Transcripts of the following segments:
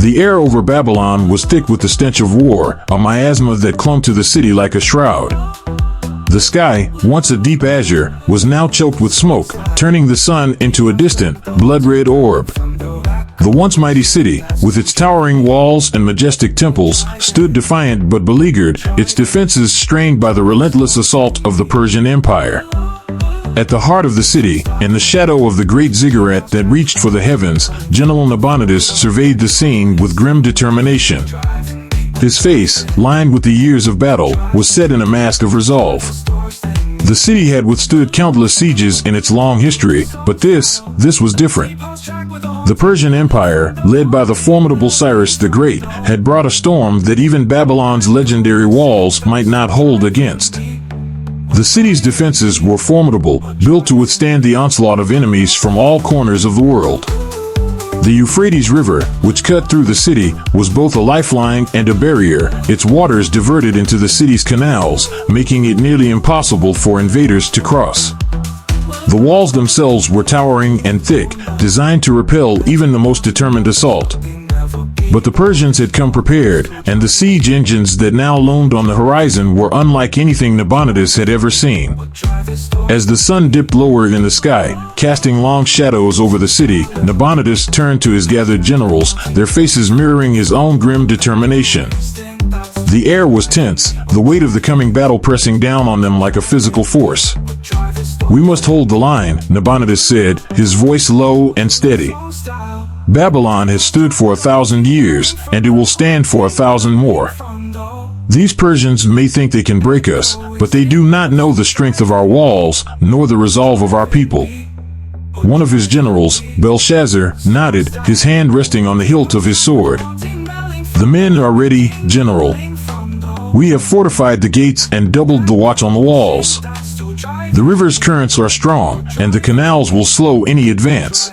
The air over Babylon was thick with the stench of war, a miasma that clung to the city like a shroud. The sky, once a deep azure, was now choked with smoke, turning the sun into a distant, blood-red orb. The once mighty city, with its towering walls and majestic temples, stood defiant but beleaguered, its defenses strained by the relentless assault of the Persian Empire. At the heart of the city, in the shadow of the great ziggurat that reached for the heavens, General Nabonidus surveyed the scene with grim determination. His face, lined with the years of battle, was set in a mask of resolve. The city had withstood countless sieges in its long history, but this was different. The Persian Empire, led by the formidable Cyrus the Great, had brought a storm that even Babylon's legendary walls might not hold against. The city's defenses were formidable, built to withstand the onslaught of enemies from all corners of the world. The Euphrates River, which cut through the city, was both a lifeline and a barrier, its waters diverted into the city's canals, making it nearly impossible for invaders to cross. The walls themselves were towering and thick, designed to repel even the most determined assault. But the Persians had come prepared, and the siege engines that now loomed on the horizon were unlike anything Nabonidus had ever seen. As the sun dipped lower in the sky, casting long shadows over the city, Nabonidus turned to his gathered generals, their faces mirroring his own grim determination. The air was tense, the weight of the coming battle pressing down on them like a physical force. "We must hold the line," Nabonidus said, his voice low and steady. "Babylon has stood for 1,000 years, and it will stand for 1,000 more. These Persians may think they can break us, but they do not know the strength of our walls, nor the resolve of our people." One of his generals, Belshazzar, nodded, his hand resting on the hilt of his sword. "The men are ready, General. We have fortified the gates and doubled the watch on the walls. The river's currents are strong, and the canals will slow any advance.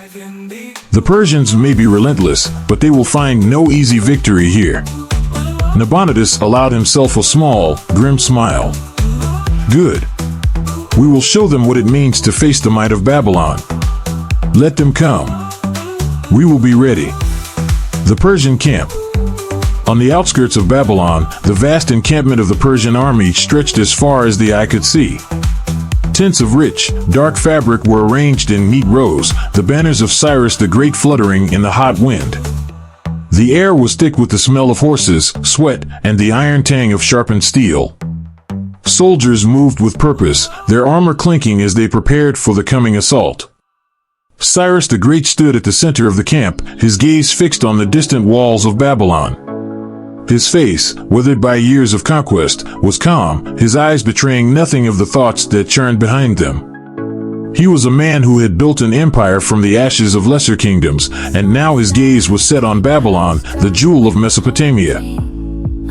The Persians may be relentless, but they will find no easy victory here." Nabonidus allowed himself a small, grim smile. "Good. We will show them what it means to face the might of Babylon. Let them come. We will be ready." The Persian camp. On the outskirts of Babylon, the vast encampment of the Persian army stretched as far as the eye could see. Tents of rich, dark fabric were arranged in neat rows, the banners of Cyrus the Great fluttering in the hot wind. The air was thick with the smell of horses, sweat, and the iron tang of sharpened steel. Soldiers moved with purpose, their armor clinking as they prepared for the coming assault. Cyrus the Great stood at the center of the camp, his gaze fixed on the distant walls of Babylon. His face, weathered by years of conquest, was calm, his eyes betraying nothing of the thoughts that churned behind them. He was a man who had built an empire from the ashes of lesser kingdoms, and now his gaze was set on Babylon, the jewel of Mesopotamia.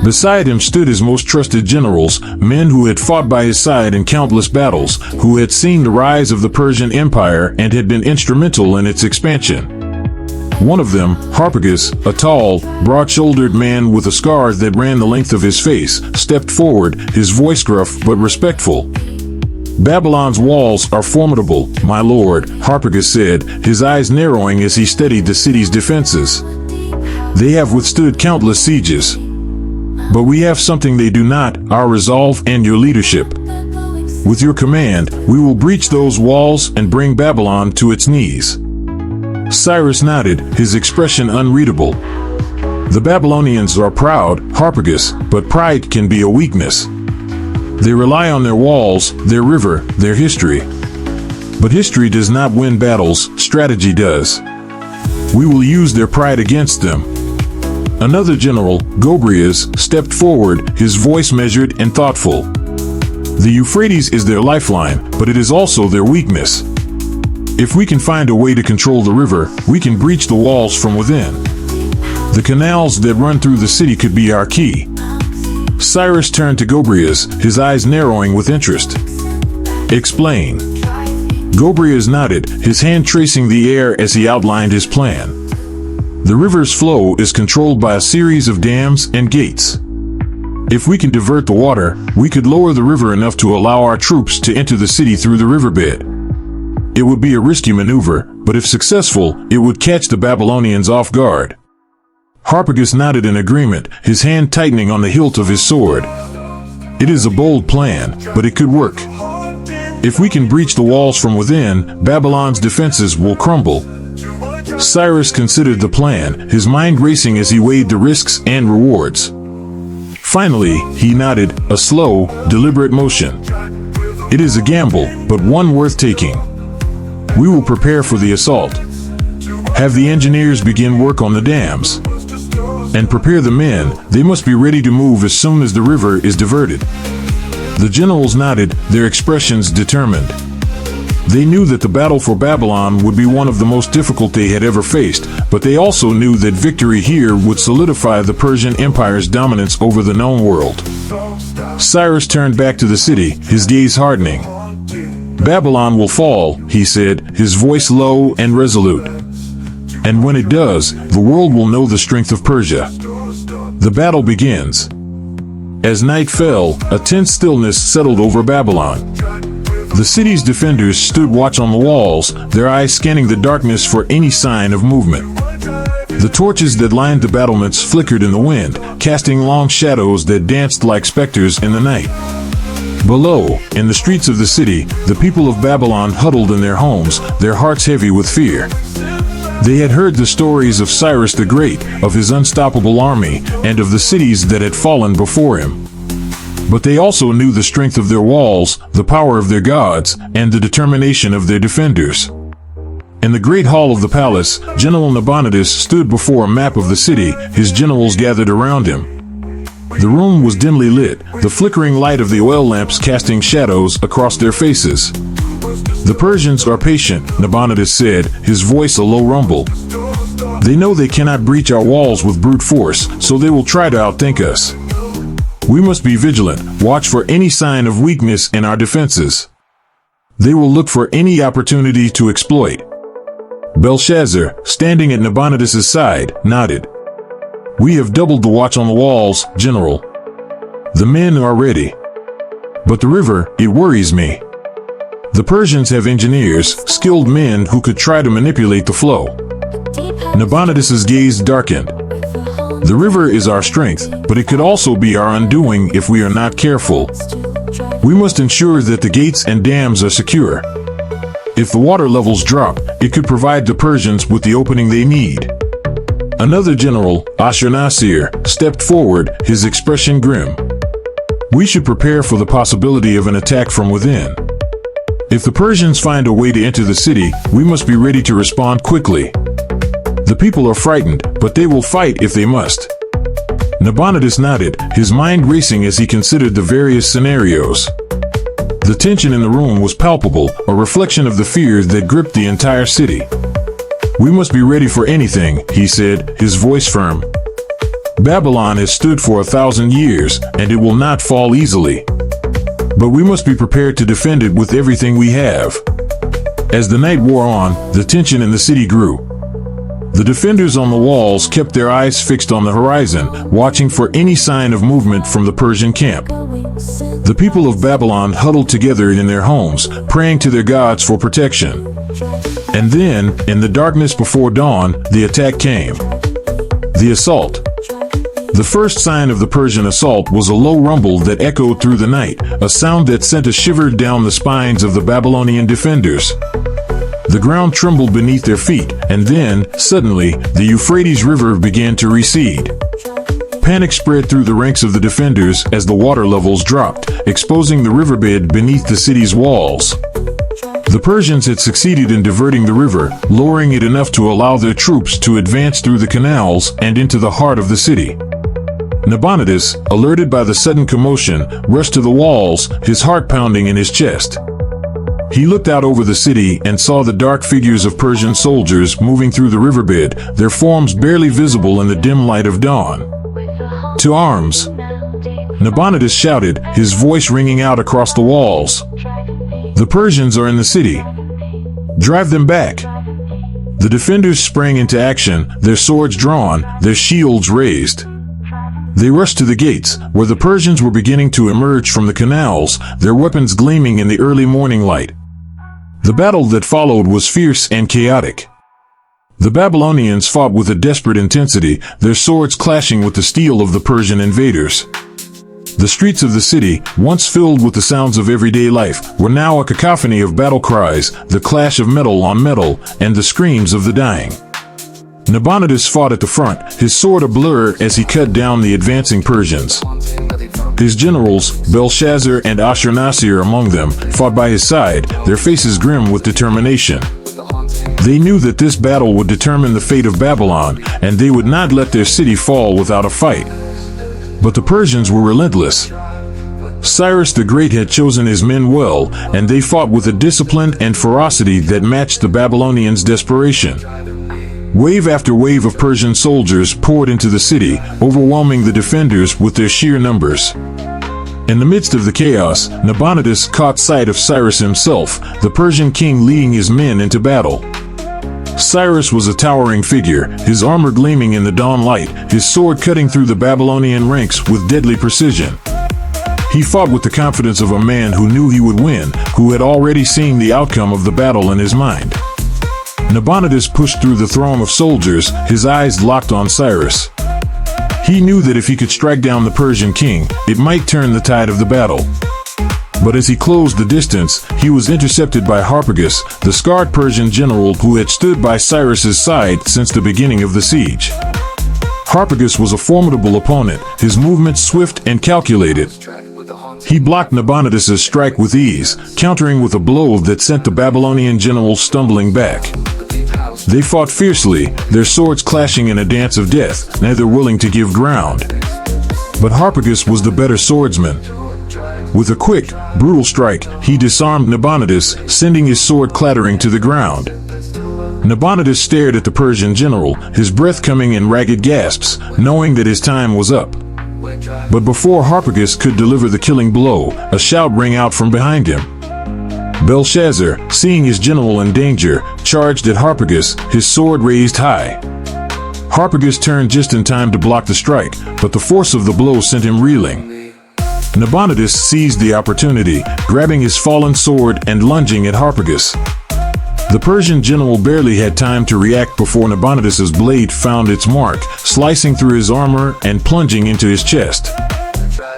Beside him stood his most trusted generals, men who had fought by his side in countless battles, who had seen the rise of the Persian Empire and had been instrumental in its expansion. One of them, Harpagus, a tall, broad-shouldered man with a scar that ran the length of his face, stepped forward, his voice gruff but respectful. "Babylon's walls are formidable, my lord," Harpagus said, his eyes narrowing as he studied the city's defenses. "They have withstood countless sieges. But we have something they do not, our resolve and your leadership. With your command, we will breach those walls and bring Babylon to its knees." Cyrus nodded, his expression unreadable. "The Babylonians are proud, Harpagus, but pride can be a weakness. They rely on their walls, their river, their history. But history does not win battles, strategy does. We will use their pride against them." Another general, Gobryas, stepped forward, his voice measured and thoughtful. "The Euphrates is their lifeline, but it is also their weakness. If we can find a way to control the river, we can breach the walls from within. The canals that run through the city could be our key." Cyrus turned to Gobryas, his eyes narrowing with interest. "Explain." Gobryas nodded, his hand tracing the air as he outlined his plan. "The river's flow is controlled by a series of dams and gates. If we can divert the water, we could lower the river enough to allow our troops to enter the city through the riverbed. It would be a risky maneuver, but if successful, it would catch the Babylonians off guard." Harpagus nodded in agreement, his hand tightening on the hilt of his sword. It is a bold plan, but it could work. If we can breach the walls from within, Babylon's defenses will crumble. Cyrus considered the plan, his mind racing as he weighed the risks and rewards. Finally, he nodded, a slow, deliberate motion. It is a gamble, but one worth taking. We will prepare for the assault. Have the engineers begin work on the dams. And prepare the men, they must be ready to move as soon as the river is diverted. The generals nodded, their expressions determined. They knew that the battle for Babylon would be one of the most difficult they had ever faced, but they also knew that victory here would solidify the Persian Empire's dominance over the known world. Cyrus turned back to the city, his gaze hardening. Babylon will fall, he said, his voice low and resolute. And when it does, the world will know the strength of Persia. The battle begins. As night fell, a tense stillness settled over Babylon. The city's defenders stood watch on the walls, their eyes scanning the darkness for any sign of movement. The torches that lined the battlements flickered in the wind, casting long shadows that danced like specters in the night. Below, in the streets of the city, the people of Babylon huddled in their homes, their hearts heavy with fear. They had heard the stories of Cyrus the Great, of his unstoppable army, and of the cities that had fallen before him. But they also knew the strength of their walls, the power of their gods, and the determination of their defenders. In the great hall of the palace, General Nabonidus stood before a map of the city, his generals gathered around him. The room was dimly lit, the flickering light of the oil lamps casting shadows across their faces. The Persians are patient, Nabonidus said, his voice a low rumble. They know they cannot breach our walls with brute force, so they will try to outthink us. We must be vigilant, watch for any sign of weakness in our defenses. They will look for any opportunity to exploit. Belshazzar, standing at Nabonidus' side, nodded. We have doubled the watch on the walls, General. The men are ready. But the river, it worries me. The Persians have engineers, skilled men who could try to manipulate the flow. Nabonidus' gaze darkened. The river is our strength, but it could also be our undoing if we are not careful. We must ensure that the gates and dams are secure. If the water levels drop, it could provide the Persians with the opening they need. Another general, Ashurnasir, stepped forward, his expression grim. We should prepare for the possibility of an attack from within. If the Persians find a way to enter the city, we must be ready to respond quickly. The people are frightened, but they will fight if they must. Nabonidus nodded, his mind racing as he considered the various scenarios. The tension in the room was palpable, a reflection of the fear that gripped the entire city. We must be ready for anything, he said, his voice firm. Babylon has stood for 1,000 years, and it will not fall easily. But we must be prepared to defend it with everything we have. As the night wore on, the tension in the city grew. The defenders on the walls kept their eyes fixed on the horizon, watching for any sign of movement from the Persian camp. The people of Babylon huddled together in their homes, praying to their gods for protection. And then, in the darkness before dawn, the attack came. The assault. The first sign of the Persian assault was a low rumble that echoed through the night, a sound that sent a shiver down the spines of the Babylonian defenders. The ground trembled beneath their feet, and then, suddenly, the Euphrates River began to recede. Panic spread through the ranks of the defenders as the water levels dropped, exposing the riverbed beneath the city's walls. The Persians had succeeded in diverting the river, lowering it enough to allow their troops to advance through the canals and into the heart of the city. Nabonidus, alerted by the sudden commotion, rushed to the walls, his heart pounding in his chest. He looked out over the city and saw the dark figures of Persian soldiers moving through the riverbed, their forms barely visible in the dim light of dawn. To arms! Nabonidus shouted, his voice ringing out across the walls. The Persians are in the city. Drive them back! The defenders sprang into action, their swords drawn, their shields raised. They rushed to the gates, where the Persians were beginning to emerge from the canals, their weapons gleaming in the early morning light. The battle that followed was fierce and chaotic. The Babylonians fought with a desperate intensity, their swords clashing with the steel of the Persian invaders. The streets of the city, once filled with the sounds of everyday life, were now a cacophony of battle cries, the clash of metal on metal, and the screams of the dying. Nabonidus fought at the front, his sword a blur as he cut down the advancing Persians. His generals, Belshazzar and Ashurnasir among them, fought by his side, their faces grim with determination. They knew that this battle would determine the fate of Babylon, and they would not let their city fall without a fight. But the Persians were relentless. Cyrus the Great had chosen his men well, and they fought with a discipline and ferocity that matched the Babylonians' desperation. Wave after wave of Persian soldiers poured into the city, overwhelming the defenders with their sheer numbers. In the midst of the chaos, Nabonidus caught sight of Cyrus himself, the Persian king leading his men into battle. Cyrus was a towering figure, his armor gleaming in the dawn light, his sword cutting through the Babylonian ranks with deadly precision. He fought with the confidence of a man who knew he would win, who had already seen the outcome of the battle in his mind. Nabonidus pushed through the throng of soldiers, his eyes locked on Cyrus. He knew that if he could strike down the Persian king, it might turn the tide of the battle. But as he closed the distance, he was intercepted by Harpagus, the scarred Persian general who had stood by Cyrus's side since the beginning of the siege. Harpagus was a formidable opponent, his movements swift and calculated. He blocked Nabonidus' strike with ease, countering with a blow that sent the Babylonian general stumbling back. They fought fiercely, their swords clashing in a dance of death, neither willing to give ground. But Harpagus was the better swordsman. With a quick, brutal strike, he disarmed Nabonidus, sending his sword clattering to the ground. Nabonidus stared at the Persian general, his breath coming in ragged gasps, knowing that his time was up. But before Harpagus could deliver the killing blow, a shout rang out from behind him. Belshazzar, seeing his general in danger, charged at Harpagus, his sword raised high. Harpagus turned just in time to block the strike, but the force of the blow sent him reeling. Nabonidus seized the opportunity, grabbing his fallen sword and lunging at Harpagus. The Persian general barely had time to react before Nabonidus' blade found its mark, slicing through his armor and plunging into his chest.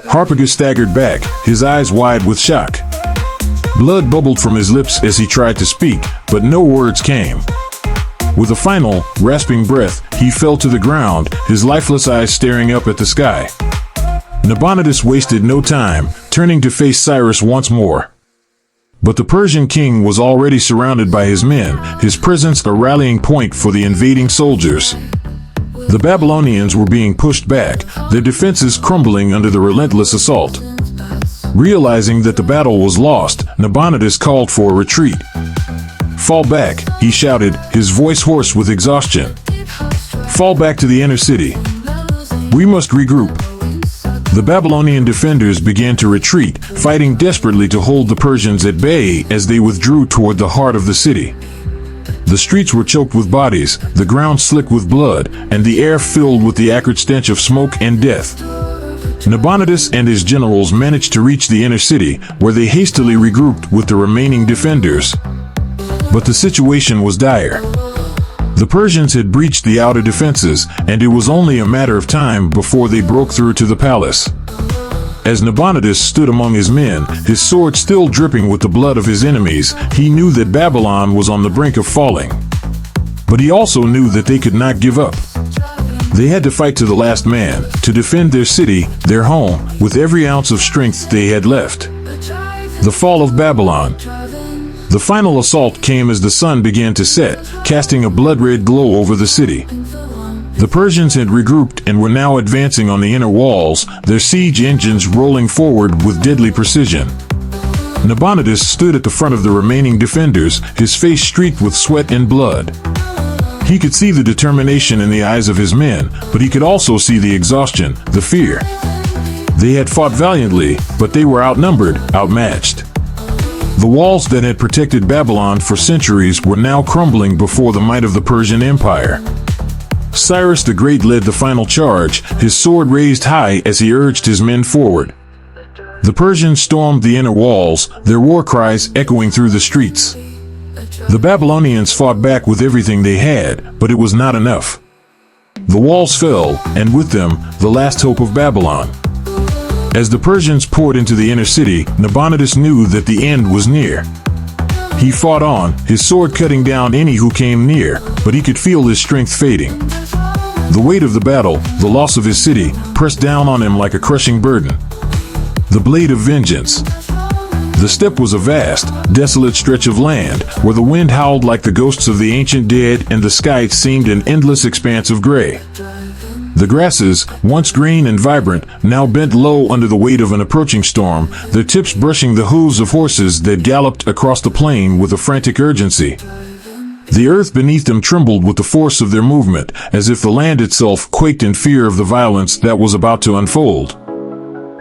Harpagus staggered back, his eyes wide with shock. Blood bubbled from his lips as he tried to speak, but no words came. With a final, rasping breath, he fell to the ground, his lifeless eyes staring up at the sky. Nabonidus wasted no time, turning to face Cyrus once more. But the Persian king was already surrounded by his men, his presence a rallying point for the invading soldiers. The Babylonians were being pushed back, their defenses crumbling under the relentless assault. Realizing that the battle was lost, Nabonidus called for a retreat. "Fall back," he shouted, his voice hoarse with exhaustion. "Fall back to the inner city. We must regroup." The Babylonian defenders began to retreat, fighting desperately to hold the Persians at bay as they withdrew toward the heart of the city. The streets were choked with bodies, the ground slick with blood, and the air filled with the acrid stench of smoke and death. Nabonidus and his generals managed to reach the inner city, where they hastily regrouped with the remaining defenders. But the situation was dire. The Persians had breached the outer defenses, and it was only a matter of time before they broke through to the palace. As Nabonidus stood among his men, his sword still dripping with the blood of his enemies, he knew that Babylon was on the brink of falling. But he also knew that they could not give up. They had to fight to the last man, to defend their city, their home, with every ounce of strength they had left. The fall of Babylon. The final assault came as the sun began to set, casting a blood-red glow over the city. The Persians had regrouped and were now advancing on the inner walls, their siege engines rolling forward with deadly precision. Nabonidus stood at the front of the remaining defenders, his face streaked with sweat and blood. He could see the determination in the eyes of his men, but he could also see the exhaustion, the fear. They had fought valiantly, but they were outnumbered, outmatched. The walls that had protected Babylon for centuries were now crumbling before the might of the Persian Empire. Cyrus the Great led the final charge, his sword raised high as he urged his men forward. The Persians stormed the inner walls, their war cries echoing through the streets. The Babylonians fought back with everything they had, but it was not enough. The walls fell, and with them, the last hope of Babylon. As the Persians poured into the inner city, Nabonidus knew that the end was near. He fought on, his sword cutting down any who came near, but he could feel his strength fading. The weight of the battle, the loss of his city, pressed down on him like a crushing burden. The blade of vengeance. The steppe was a vast, desolate stretch of land, where the wind howled like the ghosts of the ancient dead and the sky seemed an endless expanse of gray. The grasses, once green and vibrant, now bent low under the weight of an approaching storm, their tips brushing the hooves of horses that galloped across the plain with a frantic urgency. The earth beneath them trembled with the force of their movement, as if the land itself quaked in fear of the violence that was about to unfold.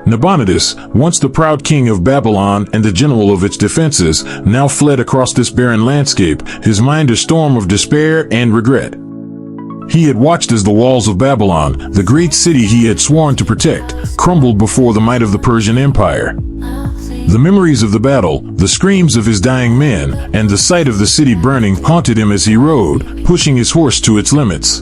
Nabonidus, once the proud king of Babylon and the general of its defenses, now fled across this barren landscape, his mind a storm of despair and regret. He had watched as the walls of Babylon, the great city he had sworn to protect, crumbled before the might of the Persian Empire. The memories of the battle, the screams of his dying men, and the sight of the city burning haunted him as he rode, pushing his horse to its limits.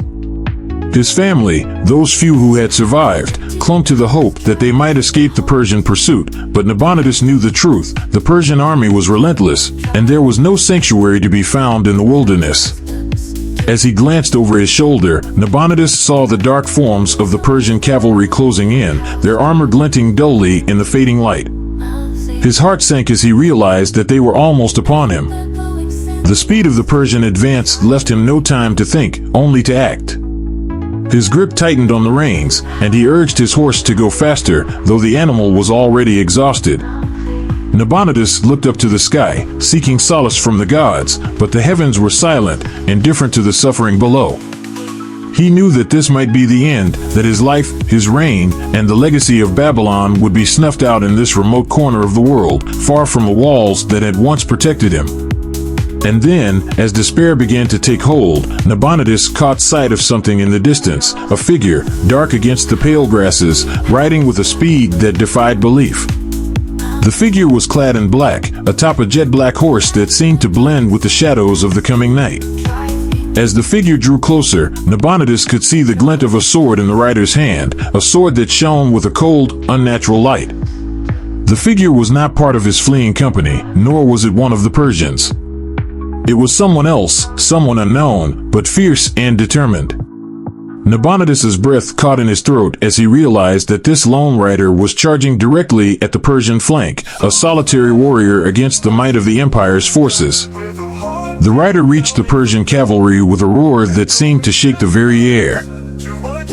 His family, those few who had survived, clung to the hope that they might escape the Persian pursuit, but Nabonidus knew the truth. The Persian army was relentless, and there was no sanctuary to be found in the wilderness. As he glanced over his shoulder, Nabonidus saw the dark forms of the Persian cavalry closing in, their armor glinting dully in the fading light. His heart sank as he realized that they were almost upon him. The speed of the Persian advance left him no time to think, only to act. His grip tightened on the reins, and he urged his horse to go faster, though the animal was already exhausted. Nabonidus looked up to the sky, seeking solace from the gods, but the heavens were silent, indifferent to the suffering below. He knew that this might be the end, that his life, his reign, and the legacy of Babylon would be snuffed out in this remote corner of the world, far from the walls that had once protected him. And then, as despair began to take hold, Nabonidus caught sight of something in the distance, a figure, dark against the pale grasses, riding with a speed that defied belief. The figure was clad in black, atop a jet-black horse that seemed to blend with the shadows of the coming night. As the figure drew closer, Nabonidus could see the glint of a sword in the rider's hand, a sword that shone with a cold, unnatural light. The figure was not part of his fleeing company, nor was it one of the Persians. It was someone else, someone unknown, but fierce and determined. Nabonidus's breath caught in his throat as he realized that this lone rider was charging directly at the Persian flank, a solitary warrior against the might of the empire's forces. The rider reached the Persian cavalry with a roar that seemed to shake the very air.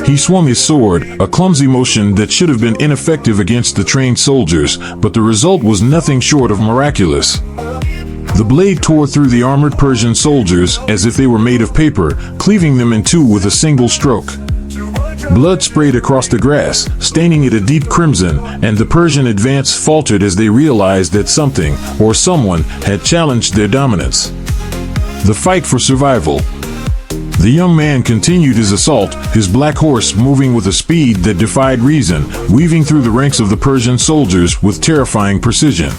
He swung his sword, a clumsy motion that should have been ineffective against the trained soldiers, but the result was nothing short of miraculous. The blade tore through the armored Persian soldiers as if they were made of paper, cleaving them in two with a single stroke. Blood sprayed across the grass, staining it a deep crimson, and the Persian advance faltered as they realized that something, or someone, had challenged their dominance. The fight for survival. The young man continued his assault, his black horse moving with a speed that defied reason, weaving through the ranks of the Persian soldiers with terrifying precision.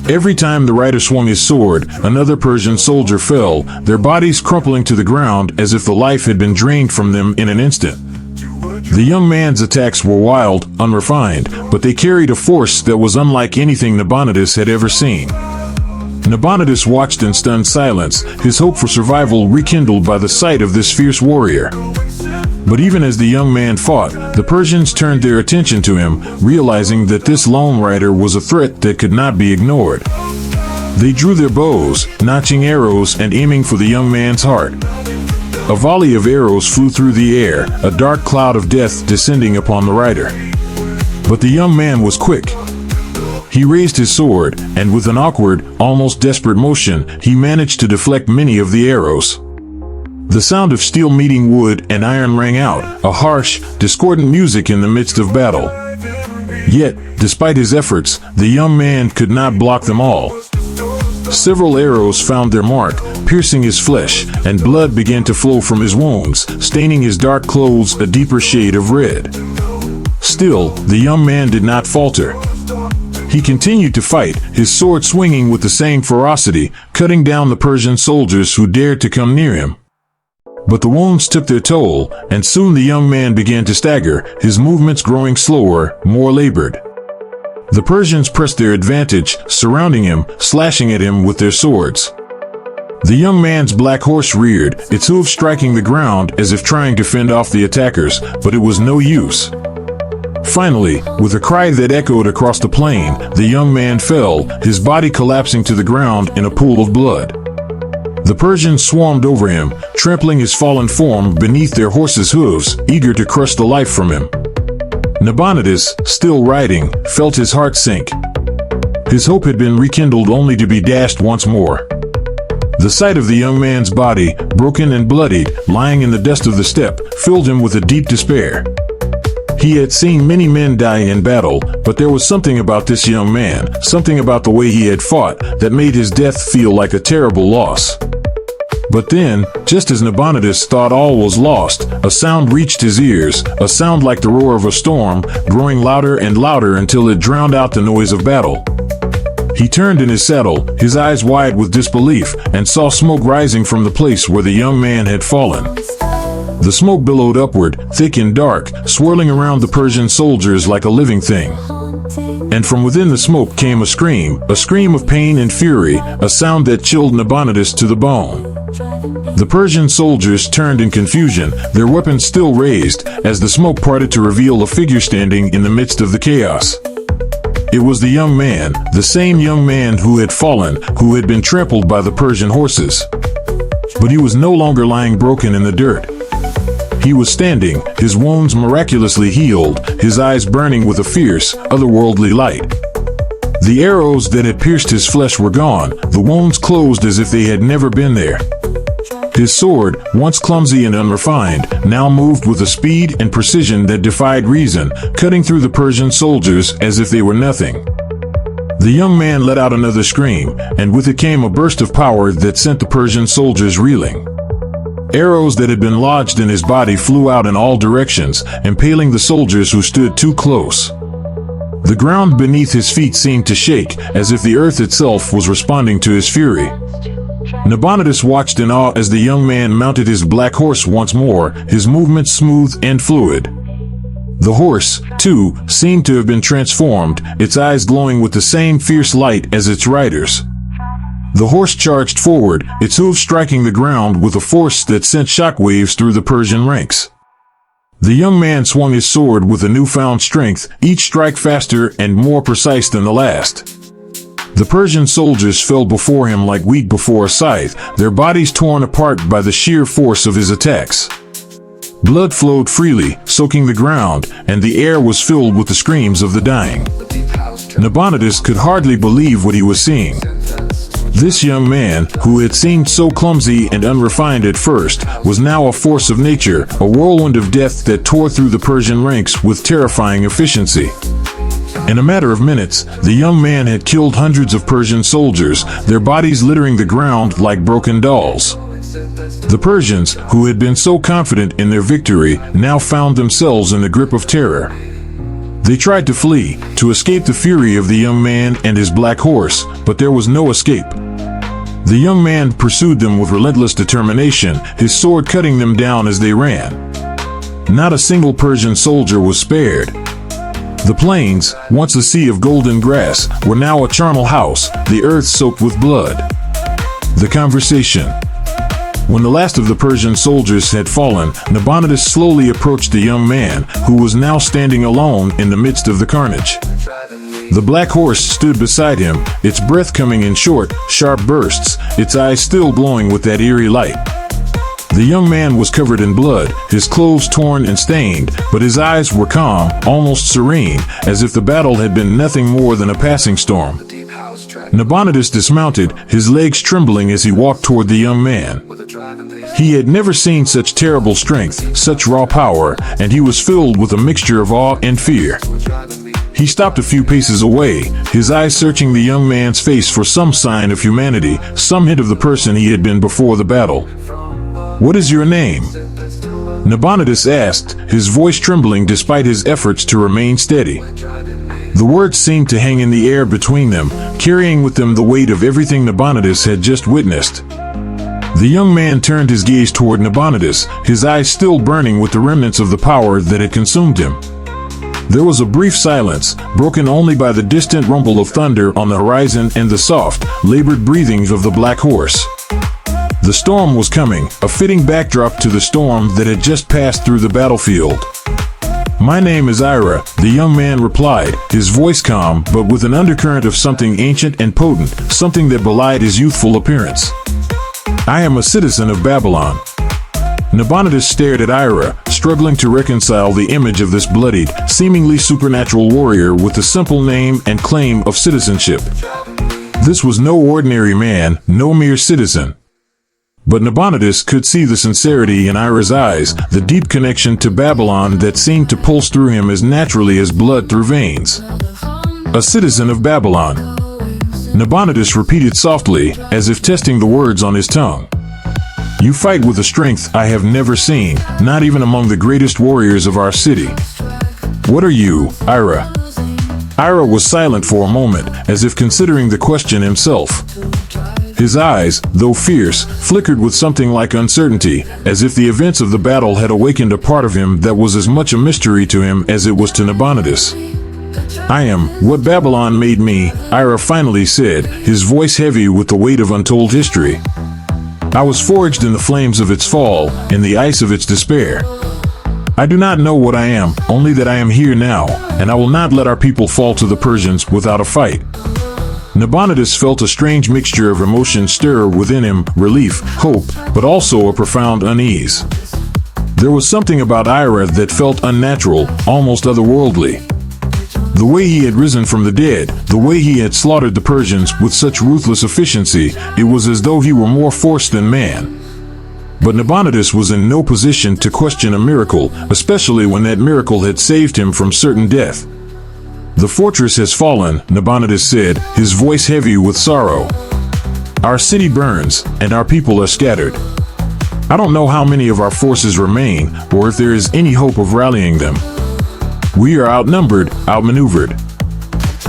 Every time the rider swung his sword, another Persian soldier fell, their bodies crumpling to the ground as if the life had been drained from them in an instant. The young man's attacks were wild, unrefined, but they carried a force that was unlike anything Nabonidus had ever seen. Nabonidus watched in stunned silence, his hope for survival rekindled by the sight of this fierce warrior. But even as the young man fought, the Persians turned their attention to him, realizing that this lone rider was a threat that could not be ignored. They drew their bows, notching arrows and aiming for the young man's heart. A volley of arrows flew through the air, a dark cloud of death descending upon the rider. But the young man was quick. He raised his sword, and with an awkward, almost desperate motion, he managed to deflect many of the arrows. The sound of steel meeting wood and iron rang out, a harsh, discordant music in the midst of battle. Yet, despite his efforts, the young man could not block them all. Several arrows found their mark, piercing his flesh, and blood began to flow from his wounds, staining his dark clothes a deeper shade of red. Still, the young man did not falter. He continued to fight, his sword swinging with the same ferocity, cutting down the Persian soldiers who dared to come near him. But the wounds took their toll, and soon the young man began to stagger, his movements growing slower, more labored. The Persians pressed their advantage, surrounding him, slashing at him with their swords. The young man's black horse reared, its hooves striking the ground as if trying to fend off the attackers, but it was no use. Finally, with a cry that echoed across the plain, the young man fell, his body collapsing to the ground in a pool of blood. The Persians swarmed over him, trampling his fallen form beneath their horses' hooves, eager to crush the life from him. Nabonidus, still riding, felt his heart sink. His hope had been rekindled only to be dashed once more. The sight of the young man's body, broken and bloodied, lying in the dust of the steppe, filled him with a deep despair. He had seen many men die in battle, but there was something about this young man, something about the way he had fought, that made his death feel like a terrible loss. But then, just as Nabonidus thought all was lost, a sound reached his ears, a sound like the roar of a storm, growing louder and louder until it drowned out the noise of battle. He turned in his saddle, his eyes wide with disbelief, and saw smoke rising from the place where the young man had fallen. The smoke billowed upward, thick and dark, swirling around the Persian soldiers like a living thing. And from within the smoke came a scream of pain and fury, a sound that chilled Nabonidus to the bone. The Persian soldiers turned in confusion, their weapons still raised, as the smoke parted to reveal a figure standing in the midst of the chaos. It was the young man, the same young man who had fallen, who had been trampled by the Persian horses. But he was no longer lying broken in the dirt. He was standing, his wounds miraculously healed, his eyes burning with a fierce, otherworldly light. The arrows that had pierced his flesh were gone, the wounds closed as if they had never been there. His sword, once clumsy and unrefined, now moved with a speed and precision that defied reason, cutting through the Persian soldiers as if they were nothing. The young man let out another scream, and with it came a burst of power that sent the Persian soldiers reeling. Arrows that had been lodged in his body flew out in all directions, impaling the soldiers who stood too close. The ground beneath his feet seemed to shake, as if the earth itself was responding to his fury. Nabonidus watched in awe as the young man mounted his black horse once more, his movements smooth and fluid. The horse, too, seemed to have been transformed, its eyes glowing with the same fierce light as its riders. The horse charged forward, its hooves striking the ground with a force that sent shockwaves through the Persian ranks. The young man swung his sword with a newfound strength, each strike faster and more precise than the last. The Persian soldiers fell before him like wheat before a scythe, their bodies torn apart by the sheer force of his attacks. Blood flowed freely, soaking the ground, and the air was filled with the screams of the dying. Nabonidus could hardly believe what he was seeing. This young man, who had seemed so clumsy and unrefined at first, was now a force of nature, a whirlwind of death that tore through the Persian ranks with terrifying efficiency. In a matter of minutes, the young man had killed hundreds of Persian soldiers, their bodies littering the ground like broken dolls. The Persians, who had been so confident in their victory, now found themselves in the grip of terror. They tried to flee, to escape the fury of the young man and his black horse, but there was no escape. The young man pursued them with relentless determination, his sword cutting them down as they ran. Not a single Persian soldier was spared. The plains, once a sea of golden grass, were now a charnel house, the earth soaked with blood. The conversation. When the last of the Persian soldiers had fallen, Nabonidus slowly approached the young man, who was now standing alone in the midst of the carnage. The black horse stood beside him, its breath coming in short, sharp bursts, its eyes still glowing with that eerie light. The young man was covered in blood, his clothes torn and stained, but his eyes were calm, almost serene, as if the battle had been nothing more than a passing storm. Nabonidus dismounted, his legs trembling as he walked toward the young man. He had never seen such terrible strength, such raw power, and he was filled with a mixture of awe and fear. He stopped a few paces away, his eyes searching the young man's face for some sign of humanity, some hint of the person he had been before the battle. "What is your name?" Nabonidus asked, his voice trembling despite his efforts to remain steady. The words seemed to hang in the air between them, carrying with them the weight of everything Nabonidus had just witnessed. The young man turned his gaze toward Nabonidus, his eyes still burning with the remnants of the power that had consumed him. There was a brief silence, broken only by the distant rumble of thunder on the horizon and the soft, labored breathings of the black horse. The storm was coming, a fitting backdrop to the storm that had just passed through the battlefield. "My name is Ira," the young man replied, his voice calm but with an undercurrent of something ancient and potent, something that belied his youthful appearance. "I am a citizen of Babylon." Nabonidus stared at Ira, struggling to reconcile the image of this bloodied, seemingly supernatural warrior with the simple name and claim of citizenship. This was no ordinary man, no mere citizen. But Nabonidus could see the sincerity in Ira's eyes, the deep connection to Babylon that seemed to pulse through him as naturally as blood through veins. "A citizen of Babylon," Nabonidus repeated softly, as if testing the words on his tongue. "You fight with a strength I have never seen, not even among the greatest warriors of our city. What are you, Ira?" Ira was silent for a moment, as if considering the question himself. His eyes, though fierce, flickered with something like uncertainty, as if the events of the battle had awakened a part of him that was as much a mystery to him as it was to Nabonidus. "I am what Babylon made me," Ira finally said, his voice heavy with the weight of untold history. "I was forged in the flames of its fall, in the ice of its despair. I do not know what I am, only that I am here now, and I will not let our people fall to the Persians without a fight." Nabonidus felt a strange mixture of emotion stir within him, relief, hope, but also a profound unease. There was something about Ira that felt unnatural, almost otherworldly. The way he had risen from the dead, the way he had slaughtered the Persians with such ruthless efficiency, it was as though he were more force than man. But Nabonidus was in no position to question a miracle, especially when that miracle had saved him from certain death. "The fortress has fallen," Nabonidus said, his voice heavy with sorrow. "Our city burns, and our people are scattered. I don't know how many of our forces remain, or if there is any hope of rallying them. We are outnumbered, outmaneuvered.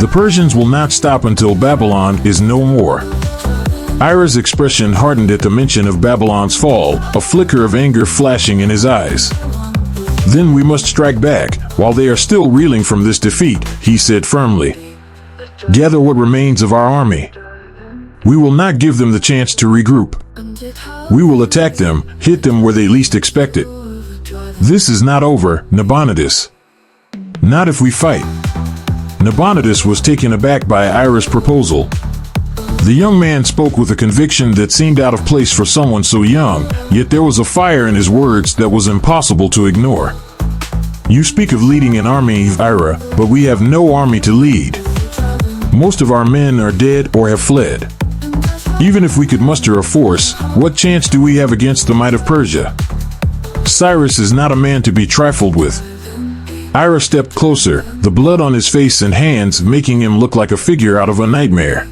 The Persians will not stop until Babylon is no more." Ira's expression hardened at the mention of Babylon's fall, a flicker of anger flashing in his eyes. "Then we must strike back, while they are still reeling from this defeat," he said firmly. "Gather what remains of our army. We will not give them the chance to regroup. We will attack them, hit them where they least expect it. This is not over, Nabonidus. Not if we fight." Nabonidus was taken aback by Ira's proposal. The young man spoke with a conviction that seemed out of place for someone so young, yet there was a fire in his words that was impossible to ignore. "You speak of leading an army, Ira, but we have no army to lead. Most of our men are dead or have fled. Even if we could muster a force, what chance do we have against the might of Persia? Cyrus is not a man to be trifled with." Ira stepped closer, the blood on his face and hands making him look like a figure out of a nightmare.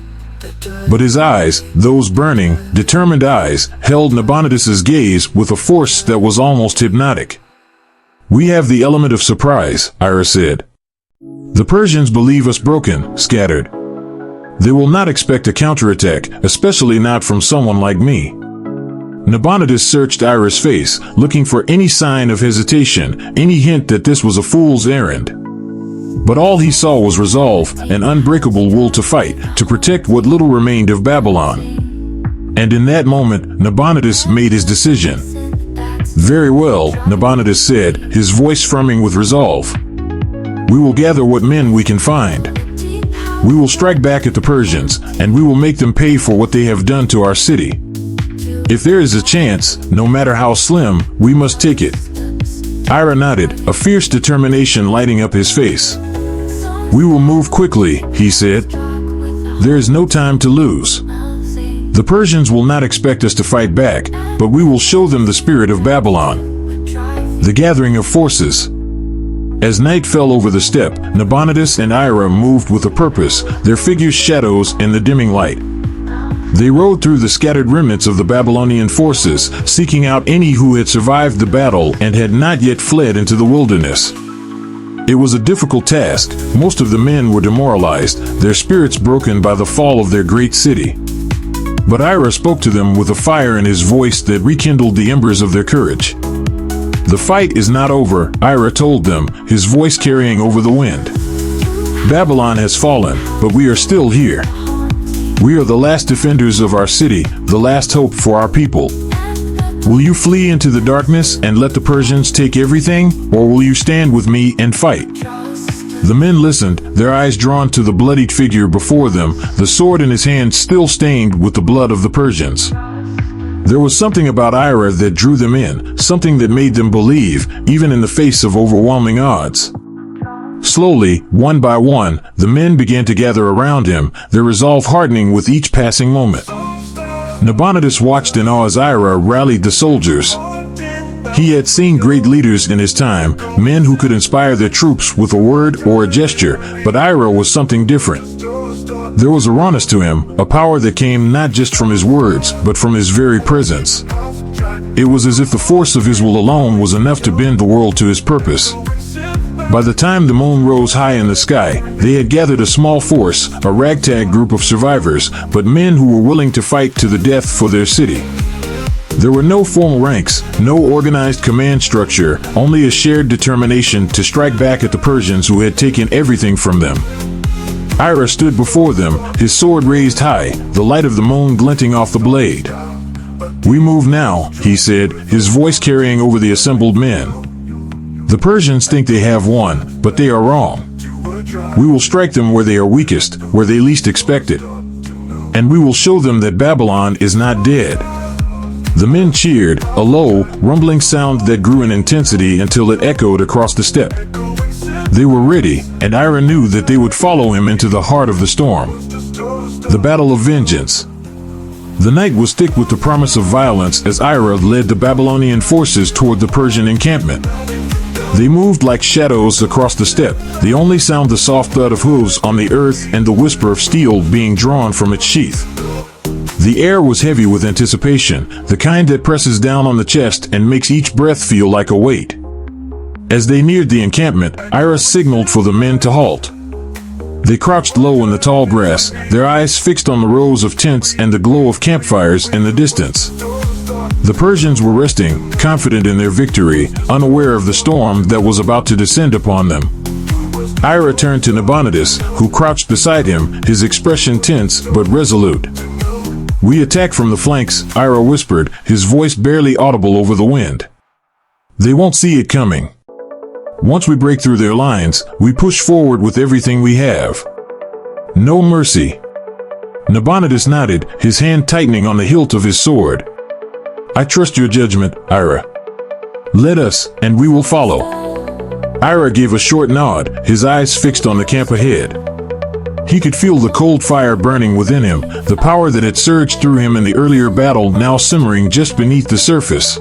But his eyes, those burning, determined eyes, held Nabonidus's gaze with a force that was almost hypnotic. "We have the element of surprise," Ira said. "The Persians believe us broken, scattered. They will not expect a counterattack, especially not from someone like me." Nabonidus searched Ira's face, looking for any sign of hesitation, any hint that this was a fool's errand. But all he saw was resolve, an unbreakable will to fight, to protect what little remained of Babylon. And in that moment, Nabonidus made his decision. "Very well," Nabonidus said, his voice firming with resolve. "We will gather what men we can find. We will strike back at the Persians, and we will make them pay for what they have done to our city. If there is a chance, no matter how slim, we must take it." Ira nodded, a fierce determination lighting up his face. "We will move quickly," he said. "There is no time to lose. The Persians will not expect us to fight back, but we will show them the spirit of Babylon." The gathering of forces. As night fell over the steppe, Nabonidus and Ira moved with a purpose, their figures shadows in the dimming light. They rode through the scattered remnants of the Babylonian forces, seeking out any who had survived the battle and had not yet fled into the wilderness. It was a difficult task. Most of the men were demoralized, their spirits broken by the fall of their great city. But Ira spoke to them with a fire in his voice that rekindled the embers of their courage. "The fight is not over," Ira told them, his voice carrying over the wind. "Babylon has fallen, but we are still here. We are the last defenders of our city, the last hope for our people. Will you flee into the darkness and let the Persians take everything, or will you stand with me and fight?" The men listened, their eyes drawn to the bloodied figure before them, the sword in his hand still stained with the blood of the Persians. There was something about Ira that drew them in, something that made them believe, even in the face of overwhelming odds. Slowly, one by one, the men began to gather around him, their resolve hardening with each passing moment. Nabonidus watched in awe as Ira rallied the soldiers. He had seen great leaders in his time, men who could inspire their troops with a word or a gesture, but Ira was something different. There was a rawness to him, a power that came not just from his words, but from his very presence. It was as if the force of his will alone was enough to bend the world to his purpose. By the time the moon rose high in the sky, they had gathered a small force, a ragtag group of survivors, but men who were willing to fight to the death for their city. There were no formal ranks, no organized command structure, only a shared determination to strike back at the Persians who had taken everything from them. Ira stood before them, his sword raised high, the light of the moon glinting off the blade. "We move now," he said, his voice carrying over the assembled men. "The Persians think they have won, but they are wrong. We will strike them where they are weakest, where they least expect it. And we will show them that Babylon is not dead." The men cheered, a low, rumbling sound that grew in intensity until it echoed across the steppe. They were ready, and Ira knew that they would follow him into the heart of the storm. The Battle of Vengeance. The night was thick with the promise of violence as Ira led the Babylonian forces toward the Persian encampment. They moved like shadows across the steppe, the only sound the soft thud of hooves on the earth and the whisper of steel being drawn from its sheath. The air was heavy with anticipation, the kind that presses down on the chest and makes each breath feel like a weight. As they neared the encampment, Ira signaled for the men to halt. They crouched low in the tall grass, their eyes fixed on the rows of tents and the glow of campfires in the distance. The Persians were resting, confident in their victory, unaware of the storm that was about to descend upon them. Ira turned to Nabonidus, who crouched beside him, his expression tense but resolute. "We attack from the flanks," Ira whispered, his voice barely audible over the wind. "They won't see it coming. Once we break through their lines, we push forward with everything we have. No mercy." Nabonidus nodded, his hand tightening on the hilt of his sword. "I trust your judgment, Ira. Let us, and we will follow." Ira gave a short nod, his eyes fixed on the camp ahead. He could feel the cold fire burning within him, the power that had surged through him in the earlier battle now simmering just beneath the surface.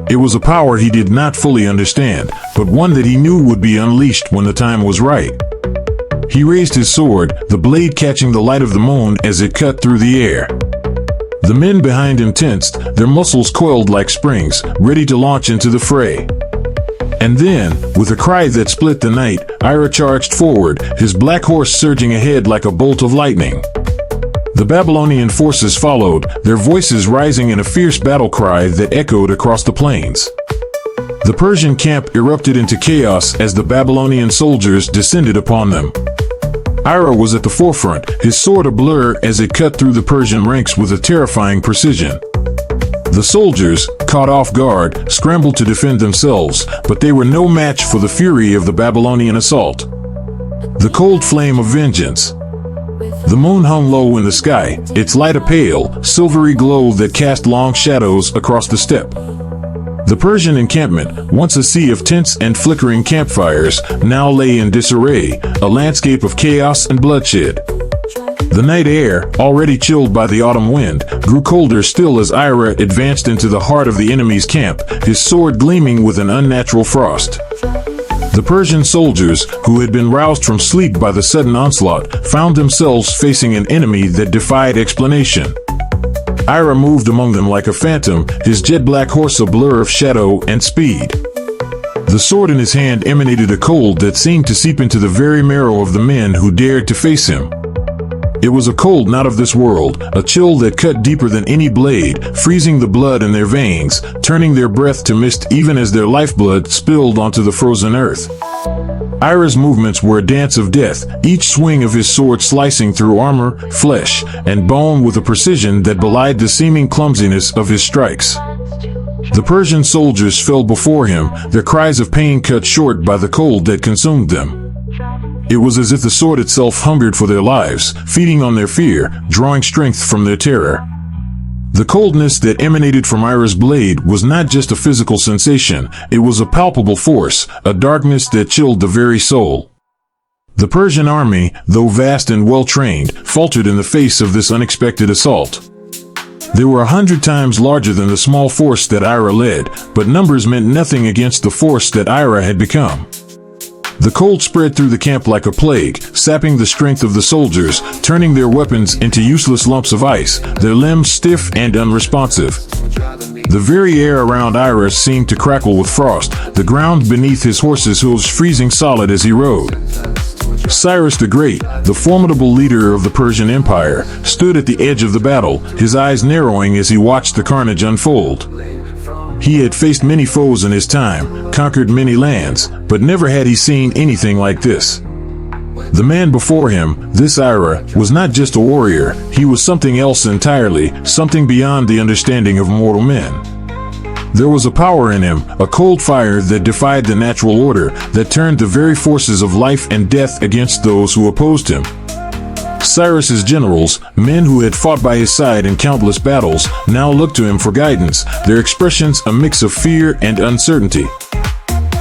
It was a power he did not fully understand, but one that he knew would be unleashed when the time was right. He raised his sword, the blade catching the light of the moon as it cut through the air. The men behind him tensed, their muscles coiled like springs, ready to launch into the fray. And then, with a cry that split the night, Ira charged forward, his black horse surging ahead like a bolt of lightning. The Babylonian forces followed, their voices rising in a fierce battle cry that echoed across the plains. The Persian camp erupted into chaos as the Babylonian soldiers descended upon them. Ira was at the forefront, his sword a blur as it cut through the Persian ranks with a terrifying precision. The soldiers, caught off guard, scrambled to defend themselves, but they were no match for the fury of the Babylonian assault. The cold flame of vengeance. The moon hung low in the sky, its light a pale, silvery glow that cast long shadows across the steppe. The Persian encampment, once a sea of tents and flickering campfires, now lay in disarray, a landscape of chaos and bloodshed. The night air, already chilled by the autumn wind, grew colder still as Ira advanced into the heart of the enemy's camp, his sword gleaming with an unnatural frost. The Persian soldiers, who had been roused from sleep by the sudden onslaught, found themselves facing an enemy that defied explanation. Ira moved among them like a phantom, his jet-black horse a blur of shadow and speed. The sword in his hand emanated a cold that seemed to seep into the very marrow of the men who dared to face him. It was a cold not of this world, a chill that cut deeper than any blade, freezing the blood in their veins, turning their breath to mist even as their lifeblood spilled onto the frozen earth. Ira's movements were a dance of death, each swing of his sword slicing through armor, flesh, and bone with a precision that belied the seeming clumsiness of his strikes. The Persian soldiers fell before him, their cries of pain cut short by the cold that consumed them. It was as if the sword itself hungered for their lives, feeding on their fear, drawing strength from their terror. The coldness that emanated from Ira's blade was not just a physical sensation, it was a palpable force, a darkness that chilled the very soul. The Persian army, though vast and well-trained, faltered in the face of this unexpected assault. They were 100 times larger than the small force that Ira led, but numbers meant nothing against the force that Ira had become. The cold spread through the camp like a plague, sapping the strength of the soldiers, turning their weapons into useless lumps of ice, their limbs stiff and unresponsive. The very air around Ira seemed to crackle with frost, the ground beneath his horse's hooves freezing solid as he rode. Cyrus the Great, the formidable leader of the Persian Empire, stood at the edge of the battle, his eyes narrowing as he watched the carnage unfold. He had faced many foes in his time, conquered many lands, but never had he seen anything like this. The man before him, this Ira, was not just a warrior, he was something else entirely, something beyond the understanding of mortal men. There was a power in him, a cold fire that defied the natural order, that turned the very forces of life and death against those who opposed him. Cyrus's generals, men who had fought by his side in countless battles, now looked to him for guidance, their expressions a mix of fear and uncertainty.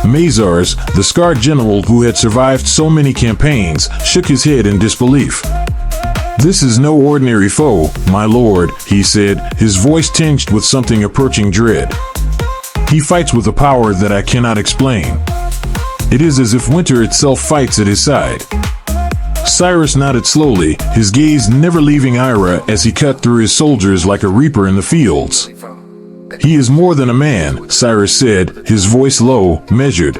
Mazars, the scarred general who had survived so many campaigns, shook his head in disbelief. "This is no ordinary foe, my lord," he said, his voice tinged with something approaching dread. "He fights with a power that I cannot explain. It is as if winter itself fights at his side." Cyrus nodded slowly, his gaze never leaving Ira as he cut through his soldiers like a reaper in the fields. "He is more than a man," Cyrus said, his voice low, measured.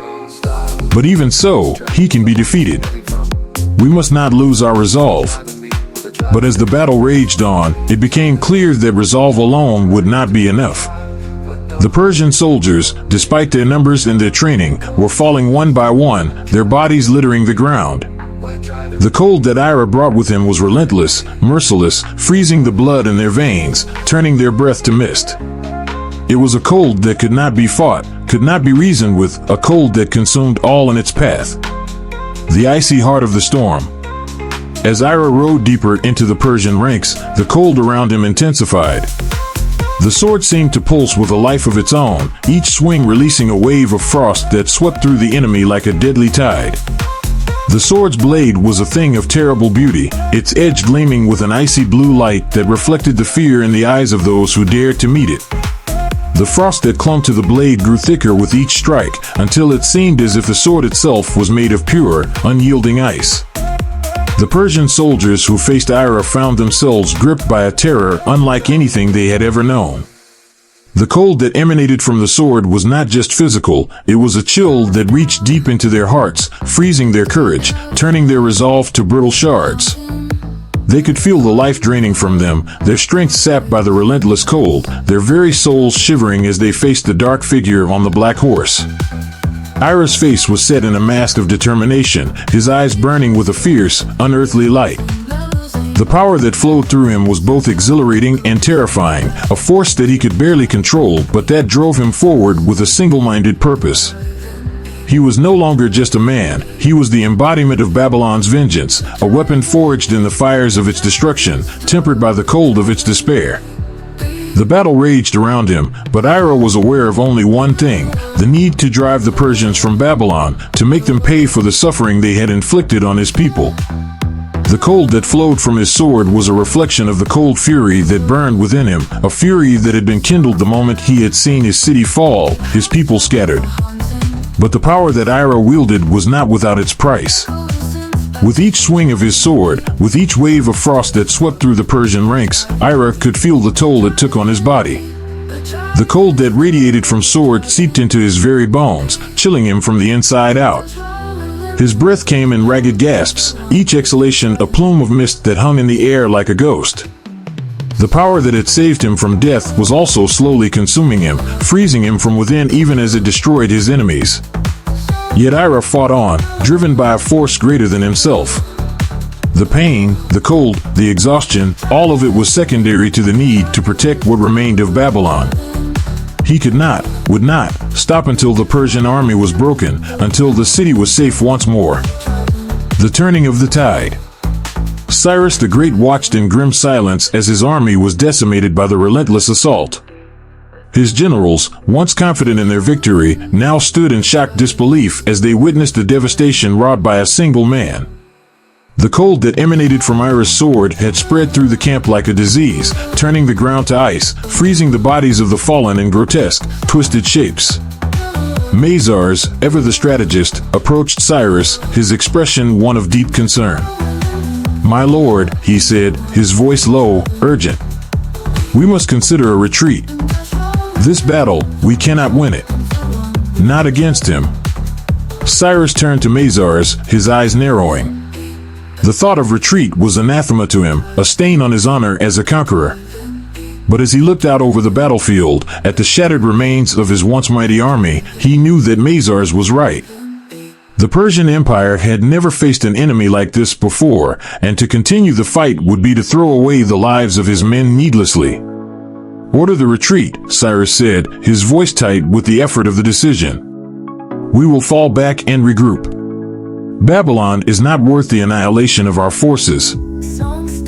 "But even so, he can be defeated. We must not lose our resolve." But as the battle raged on, it became clear that resolve alone would not be enough. The Persian soldiers, despite their numbers and their training, were falling one by one, their bodies littering the ground. The cold that Ira brought with him was relentless, merciless, freezing the blood in their veins, turning their breath to mist. It was a cold that could not be fought, could not be reasoned with, a cold that consumed all in its path. The icy heart of the storm. As Ira rode deeper into the Persian ranks, the cold around him intensified. The sword seemed to pulse with a life of its own, each swing releasing a wave of frost that swept through the enemy like a deadly tide. The sword's blade was a thing of terrible beauty, its edge gleaming with an icy blue light that reflected the fear in the eyes of those who dared to meet it. The frost that clung to the blade grew thicker with each strike, until it seemed as if the sword itself was made of pure, unyielding ice. The Persian soldiers who faced Ira found themselves gripped by a terror unlike anything they had ever known. The cold that emanated from the sword was not just physical, it was a chill that reached deep into their hearts, freezing their courage, turning their resolve to brittle shards. They could feel the life draining from them, their strength sapped by the relentless cold, their very souls shivering as they faced the dark figure on the black horse. Ira's face was set in a mask of determination, his eyes burning with a fierce, unearthly light. The power that flowed through him was both exhilarating and terrifying, a force that he could barely control, but that drove him forward with a single-minded purpose. He was no longer just a man, he was the embodiment of Babylon's vengeance, a weapon forged in the fires of its destruction, tempered by the cold of its despair. The battle raged around him, but Ira was aware of only one thing, the need to drive the Persians from Babylon, to make them pay for the suffering they had inflicted on his people. The cold that flowed from his sword was a reflection of the cold fury that burned within him, a fury that had been kindled the moment he had seen his city fall, his people scattered. But the power that Ira wielded was not without its price. With each swing of his sword, with each wave of frost that swept through the Persian ranks, Ira could feel the toll it took on his body. The cold that radiated from sword seeped into his very bones, chilling him from the inside out. His breath came in ragged gasps, each exhalation a plume of mist that hung in the air like a ghost. The power that had saved him from death was also slowly consuming him, freezing him from within even as it destroyed his enemies. Yet Ira fought on, driven by a force greater than himself. The pain, the cold, the exhaustion, all of it was secondary to the need to protect what remained of Babylon. He could not, would not, stop until the Persian army was broken, until the city was safe once more. The turning of the tide. Cyrus the Great watched in grim silence as his army was decimated by the relentless assault. His generals, once confident in their victory, now stood in shocked disbelief as they witnessed the devastation wrought by a single man. The cold that emanated from Ira's sword had spread through the camp like a disease, turning the ground to ice, freezing the bodies of the fallen in grotesque, twisted shapes. Mazars, ever the strategist, approached Cyrus, his expression one of deep concern. "My lord," he said, his voice low, urgent. "We must consider a retreat. This battle, we cannot win it. Not against him." Cyrus turned to Mazars, his eyes narrowing. The thought of retreat was anathema to him, a stain on his honor as a conqueror. But as he looked out over the battlefield, at the shattered remains of his once mighty army, he knew that Mazars was right. The Persian Empire had never faced an enemy like this before, and to continue the fight would be to throw away the lives of his men needlessly. "Order the retreat," Cyrus said, his voice tight with the effort of the decision. "We will fall back and regroup. Babylon is not worth the annihilation of our forces."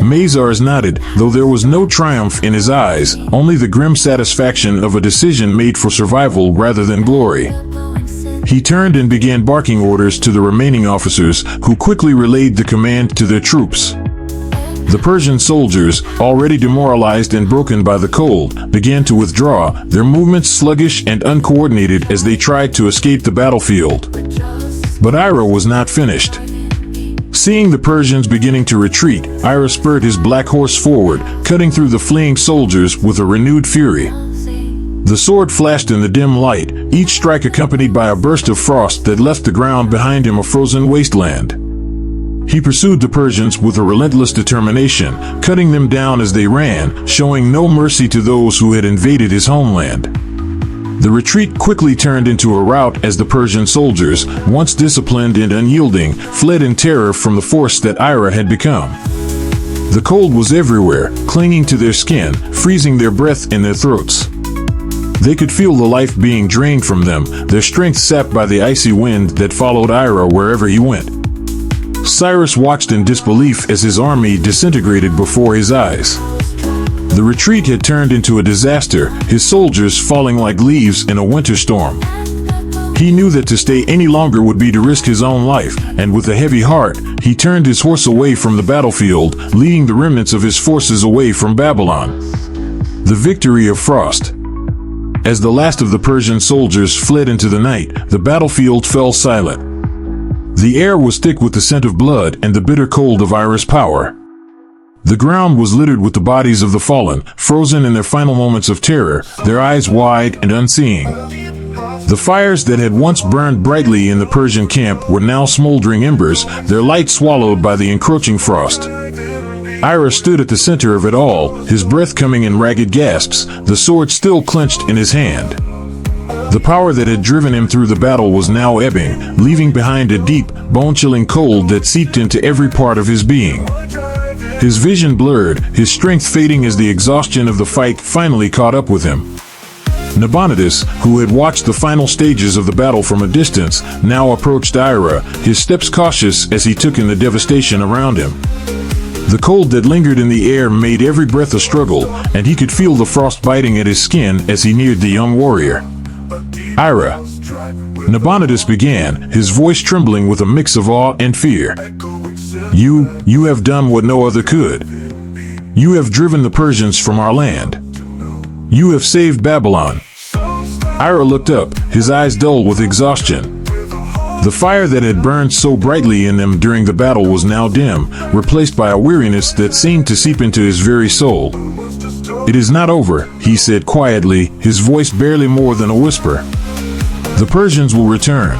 Mazars nodded, though there was no triumph in his eyes, only the grim satisfaction of a decision made for survival rather than glory. He turned and began barking orders to the remaining officers, who quickly relayed the command to their troops. The Persian soldiers, already demoralized and broken by the cold, began to withdraw, their movements sluggish and uncoordinated as they tried to escape the battlefield. But Ira was not finished. Seeing the Persians beginning to retreat, Ira spurred his black horse forward, cutting through the fleeing soldiers with a renewed fury. The sword flashed in the dim light, each strike accompanied by a burst of frost that left the ground behind him a frozen wasteland. He pursued the Persians with a relentless determination, cutting them down as they ran, showing no mercy to those who had invaded his homeland. The retreat quickly turned into a rout as the Persian soldiers, once disciplined and unyielding, fled in terror from the force that Ira had become. The cold was everywhere, clinging to their skin, freezing their breath in their throats. They could feel the life being drained from them, their strength sapped by the icy wind that followed Ira wherever he went. Cyrus watched in disbelief as his army disintegrated before his eyes. The retreat had turned into a disaster, his soldiers falling like leaves in a winter storm. He knew that to stay any longer would be to risk his own life, and with a heavy heart, he turned his horse away from the battlefield, leading the remnants of his forces away from Babylon. The victory of Frost. As the last of the Persian soldiers fled into the night, the battlefield fell silent. The air was thick with the scent of blood and the bitter cold of Ira's power. The ground was littered with the bodies of the fallen, frozen in their final moments of terror, their eyes wide and unseeing. The fires that had once burned brightly in the Persian camp were now smoldering embers, their light swallowed by the encroaching frost. Ira stood at the center of it all, his breath coming in ragged gasps, the sword still clenched in his hand. The power that had driven him through the battle was now ebbing, leaving behind a deep, bone-chilling cold that seeped into every part of his being. His vision blurred, his strength fading as the exhaustion of the fight finally caught up with him. Nabonidus, who had watched the final stages of the battle from a distance, now approached Ira, his steps cautious as he took in the devastation around him. The cold that lingered in the air made every breath a struggle, and he could feel the frost biting at his skin as he neared the young warrior. "Ira," Nabonidus began, his voice trembling with a mix of awe and fear. You have done what no other could. You have driven the Persians from our land. You have saved Babylon." Ira looked up, his eyes dull with exhaustion. The fire that had burned so brightly in them during the battle was now dim, replaced by a weariness that seemed to seep into his very soul. "It is not over," he said quietly, his voice barely more than a whisper. "The Persians will return.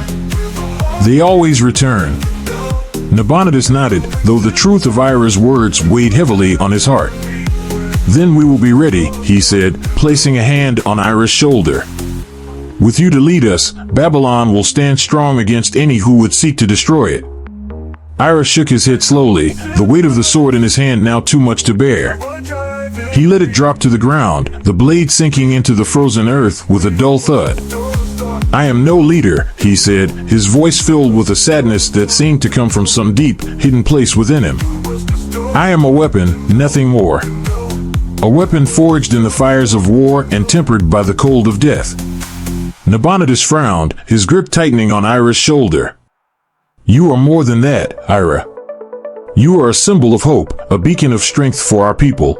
They always return." Nabonidus nodded, though the truth of Ira's words weighed heavily on his heart. "Then we will be ready," he said, placing a hand on Ira's shoulder. "With you to lead us, Babylon will stand strong against any who would seek to destroy it." Ira shook his head slowly, the weight of the sword in his hand now too much to bear. He let it drop to the ground, the blade sinking into the frozen earth with a dull thud. "I am no leader," he said, his voice filled with a sadness that seemed to come from some deep, hidden place within him. "I am a weapon, nothing more. A weapon forged in the fires of war and tempered by the cold of death." Nabonidus frowned, his grip tightening on Ira's shoulder. "You are more than that, Ira. You are a symbol of hope, a beacon of strength for our people.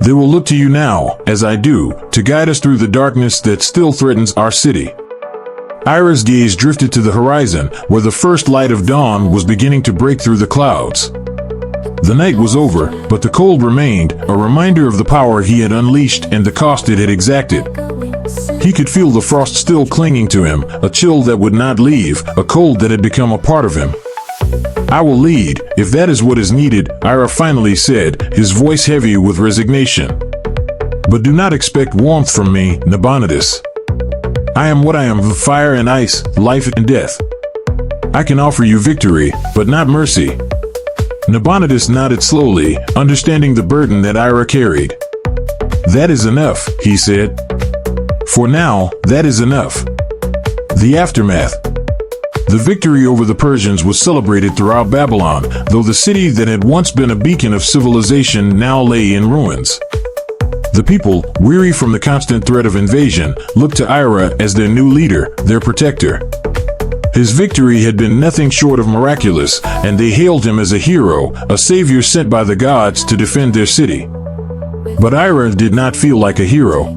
They will look to you now, as I do, to guide us through the darkness that still threatens our city." Ira's gaze drifted to the horizon, where the first light of dawn was beginning to break through the clouds. The night was over, but the cold remained, a reminder of the power he had unleashed and the cost it had exacted. He could feel the frost still clinging to him, a chill that would not leave, a cold that had become a part of him. "I will lead, if that is what is needed," Ira finally said, his voice heavy with resignation. "But do not expect warmth from me, Nabonidus. I am what I am, fire and ice, life and death. I can offer you victory, but not mercy." Nabonidus nodded slowly, understanding the burden that Ira carried. "That is enough," he said. "For now, that is enough." The aftermath. The victory over the Persians was celebrated throughout Babylon, though the city that had once been a beacon of civilization now lay in ruins. The people, weary from the constant threat of invasion, looked to Ira as their new leader, their protector. His victory had been nothing short of miraculous, and they hailed him as a hero, a savior sent by the gods to defend their city. But Ira did not feel like a hero.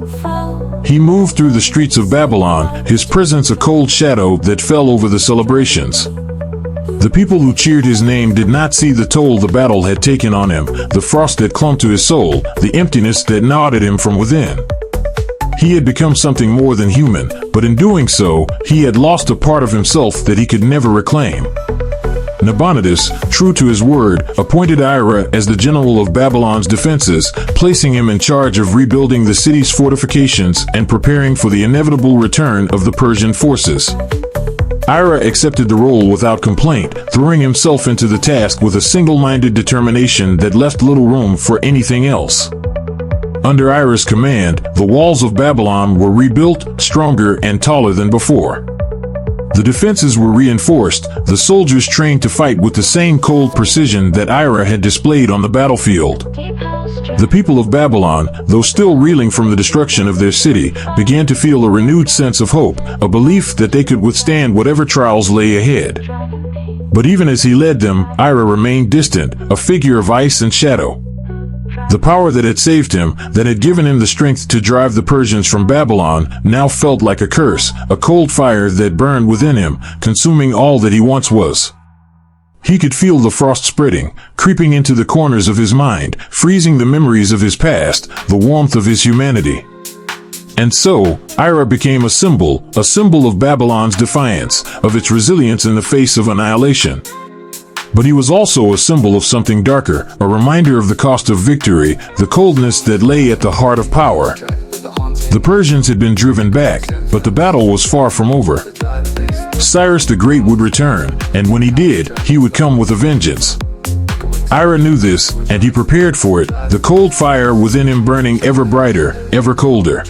He moved through the streets of Babylon, his presence a cold shadow that fell over the celebrations. The people who cheered his name did not see the toll the battle had taken on him, the frost that clung to his soul, the emptiness that gnawed at him from within. He had become something more than human, but in doing so, he had lost a part of himself that he could never reclaim. Nabonidus, true to his word, appointed Ira as the general of Babylon's defenses, placing him in charge of rebuilding the city's fortifications and preparing for the inevitable return of the Persian forces. Ira accepted the role without complaint, throwing himself into the task with a single-minded determination that left little room for anything else. Under Ira's command, the walls of Babylon were rebuilt, stronger and taller than before. The defenses were reinforced, the soldiers trained to fight with the same cold precision that Ira had displayed on the battlefield. The people of Babylon, though still reeling from the destruction of their city, began to feel a renewed sense of hope, a belief that they could withstand whatever trials lay ahead. But even as he led them, Ira remained distant, a figure of ice and shadow. The power that had saved him, that had given him the strength to drive the Persians from Babylon, now felt like a curse, a cold fire that burned within him, consuming all that he once was. He could feel the frost spreading, creeping into the corners of his mind, freezing the memories of his past, the warmth of his humanity. And so, Ira became a symbol of Babylon's defiance, of its resilience in the face of annihilation. But he was also a symbol of something darker, a reminder of the cost of victory, the coldness that lay at the heart of power. The Persians had been driven back, but the battle was far from over. Cyrus the Great would return, and when he did, he would come with a vengeance. Ira knew this, and he prepared for it, the cold fire within him burning ever brighter, ever colder.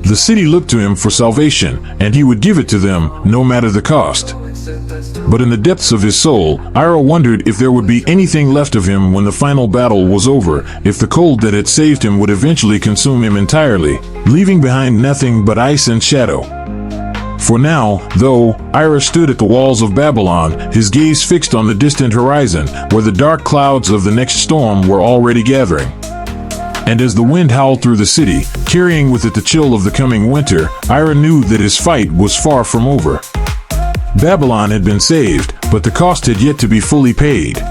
The city looked to him for salvation, and he would give it to them, no matter the cost. But in the depths of his soul, Ira wondered if there would be anything left of him when the final battle was over, if the cold that had saved him would eventually consume him entirely, leaving behind nothing but ice and shadow. For now, though, Ira stood at the walls of Babylon, his gaze fixed on the distant horizon, where the dark clouds of the next storm were already gathering. And as the wind howled through the city, carrying with it the chill of the coming winter, Ira knew that his fight was far from over. Babylon had been saved, but the cost had yet to be fully paid.